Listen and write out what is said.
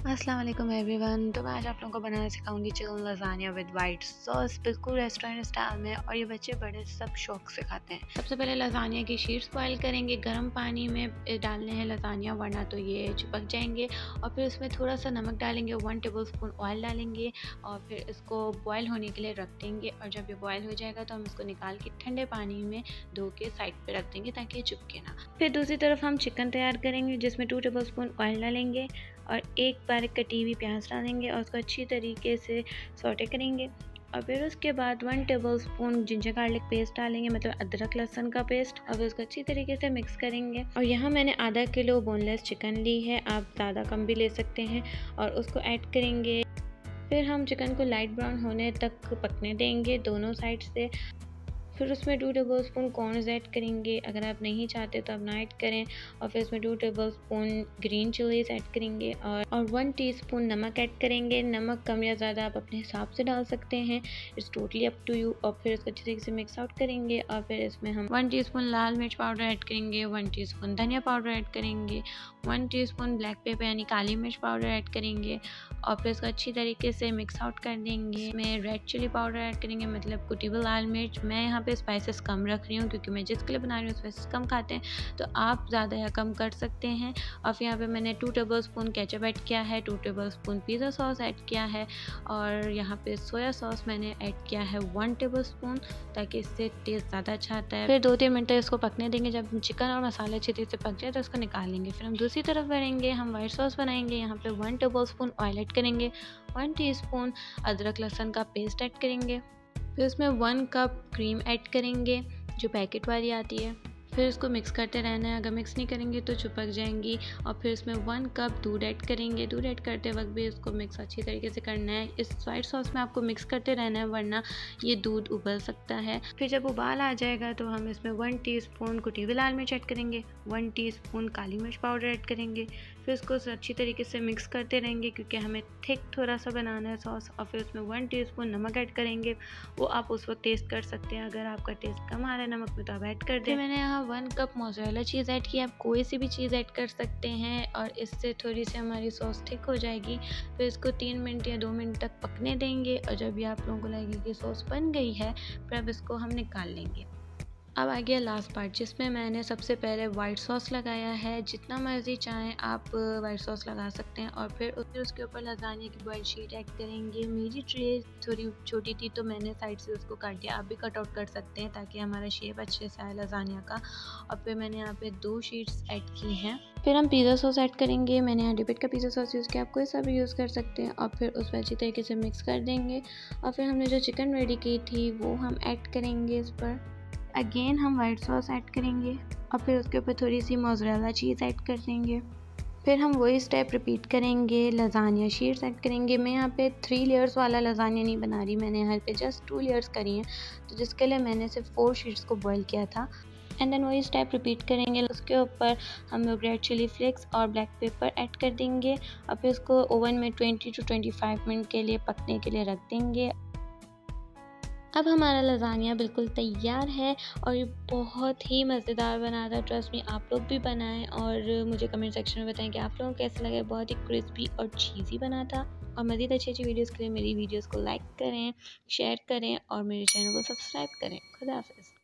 अस्सलाम वालेकुम एवरीवन। तो मैं आज आप लोगों को बनाना सिखाऊंगी chicken lasagna with white sauce, बिल्कुल रेस्टोरेंट स्टाइल में, और ये बच्चे बड़े सब शौक से खाते हैं। सबसे पहले लज़ानिया की शीट्स बॉयल करेंगे, गर्म पानी में डालने हैं लज़ानिया, वरना तो ये चिपक जाएंगे। और फिर उसमें थोड़ा सा नमक डालेंगे, 1 टेबलस्पून ऑयल डालेंगे और फिर इसको बॉयल होने के लिए रख देंगे। और जब ये बॉयल हो जाएगा तो हम इसको निकाल के ठंडे पानी में धो के साइड पे रख देंगे ताकि ये चिपके ना। फिर दूसरी तरफ हम चिकन तैयार करेंगे, जिसमें 2 टेबलस्पून ऑयल डालेंगे और एक बारीक कटी हुई प्याज डालेंगे और उसको अच्छी तरीके से सौटे करेंगे। और फिर उसके बाद 1 टेबलस्पून जिंजर गार्लिक पेस्ट डालेंगे, मतलब अदरक लहसुन का पेस्ट। और फिर उसको अच्छी तरीके से मिक्स करेंगे। और यहाँ मैंने आधा किलो बोनलेस चिकन ली है, आप ज़्यादा कम भी ले सकते हैं, और उसको ऐड करेंगे। फिर हम चिकन को लाइट ब्राउन होने तक पकने देंगे दोनों साइड से। फिर उसमें 2 टेबलस्पून कॉर्नस ऐड करेंगे, अगर आप नहीं चाहते तो आप ना ऐड करें। और फिर उसमें 2 टेबलस्पून ग्रीन चिलीज ऐड करेंगे और 1 टीस्पून नमक ऐड करेंगे। नमक कम या ज़्यादा आप अपने हिसाब से डाल सकते हैं, it's totally up to you. और फिर इसको अच्छी तरीके से मिक्स आउट करेंगे। और फिर इसमें हम 1 टीस्पून लाल मिर्च पाउडर ऐड करेंगे, 1 टीस्पून धनिया पाउडर ऐड करेंगे, 1 टीस्पून ब्लैक पेपर यानी काली मिर्च पाउडर ऐड करेंगे। और फिर इसको अच्छी तरीके से मिक्स आउट कर देंगे। इसमें रेड चिली पाउडर ऐड करेंगे, मतलब कुटी हुई लाल मिर्च। मैं यहाँ पे स्पाइसेस कम रख रही हूँ क्योंकि मैं जिसके लिए बना रही हूँ स्पाइसेस कम खाते हैं, तो आप ज़्यादा या कम कर सकते हैं। और फिर यहाँ पे मैंने 2 टेबलस्पून केचप ऐड किया है, 2 टेबलस्पून पिज़्ज़ा सॉस ऐड किया है, और यहाँ पे सोया सॉस मैंने ऐड किया है 1 टेबलस्पून, ताकि इससे टेस्ट ज़्यादा अच्छा आता है। फिर 2-3 मिनट तक इसको पकने देंगे। जब चिकन और मसाले अच्छी तरीके से पक जाए तो उसको निकाल लेंगे। फिर हम दूसरी तरफ बढ़ेंगे, हम वाइट सॉस बनाएंगे। यहाँ पे 1 टेबलस्पून ऑयल ऐड करेंगे, 1 टीस्पून अदरक लहसुन का पेस्ट ऐड करेंगे। फिर उसमें 1 कप क्रीम ऐड करेंगे जो पैकेट वाली आती है। फिर इसको मिक्स करते रहना है, अगर मिक्स नहीं करेंगे तो चिपक जाएंगी। और फिर इसमें 1 कप दूध ऐड करेंगे। दूध ऐड करते वक्त भी इसको मिक्स अच्छी तरीके से करना है। इस वाइट सॉस में आपको मिक्स करते रहना है, वरना ये दूध उबल सकता है। फिर जब उबाल आ जाएगा तो हम इसमें 1 टीस्पून कुटी हुई लाल मिर्च ऐड करेंगे, 1 टीस्पून काली मिर्च पाउडर ऐड करेंगे। फिर इसको अच्छी तरीके से मिक्स करते रहेंगे क्योंकि हमें थिक थोड़ा सा बनाना है सॉस। और फिर उसमें 1 टीस्पून नमक ऐड करेंगे, वो आप उस वक्त टेस्ट कर सकते हैं, अगर आपका टेस्ट कम आ रहा है नमक में तो आप ऐड कर दें। मैंने यहाँ 1 कप मोज़रेला चीज़ ऐड किया, आप कोई सी भी चीज़ ऐड कर सकते हैं और इससे थोड़ी सी हमारी सॉस थिक हो जाएगी। फिर इसको 3 मिनट या 2 मिनट तक पकने देंगे। और जब भी आप लोगों को लगेगा कि सॉस बन गई है, फिर अब इसको हम निकाल लेंगे। अब आ गया लास्ट पार्ट, जिसमें मैंने सबसे पहले वाइट सॉस लगाया है। जितना मर्ज़ी चाहें आप वाइट सॉस लगा सकते हैं। और फिर उसके ऊपर लज़ानिया की बॉइल्ड शीट ऐड करेंगे। मेरी ट्रे थोड़ी छोटी थी तो मैंने साइड से उसको काट दिया, आप भी कट आउट कर सकते हैं ताकि हमारा शेप अच्छे से आए लज़ानिया का। और फिर मैंने यहाँ पे 2 शीट्स ऐड की हैं। फिर हम पिज़्ज़ा सॉस ऐड करेंगे। मैंने यहाँ डिपिट का पिज़्ज़ा सॉस यूज़ किया, आप कोई सा भी यूज़ कर सकते हैं। और फिर उस पर अच्छी तरीके से मिक्स कर देंगे। और फिर हमने जो चिकन रेडी की थी वो हम ऐड करेंगे इस पर। अगेन हम वाइट सॉस ऐड करेंगे और फिर उसके ऊपर थोड़ी सी मोज़रेला चीज़ ऐड कर देंगे। फिर हम वही स्टेप रिपीट करेंगे, लज़ानिया शीट्स ऐड करेंगे। मैं यहाँ पे 3 लेयर्स वाला लज़ानिया नहीं बना रही, मैंने यहाँ पे जस्ट 2 लेयर्स करी हैं, तो जिसके लिए मैंने सिर्फ 4 शीट्स को बॉईल किया था। एंड देन वही स्टेप रिपीट करेंगे। उसके ऊपर हम लोग रेड चिली फ्लेक्स और ब्लैक पेपर ऐड कर देंगे और फिर उसको ओवन में 20 to 25 मिनट के लिए पकने के लिए रख देंगे। अब हमारा लज़ानिया बिल्कुल तैयार है और ये बहुत ही मज़ेदार बना था। ट्रस्ट मी, आप लोग भी बनाएं और मुझे कमेंट सेक्शन में बताएं कि आप लोगों को कैसे लगे। बहुत ही क्रिस्पी और चीज़ी बना था। और मज़ीद अच्छी वीडियोज़ के लिए मेरी वीडियोज़ को लाइक करें, शेयर करें और मेरे चैनल को सब्सक्राइब करें। खुदा हाफ़िज़।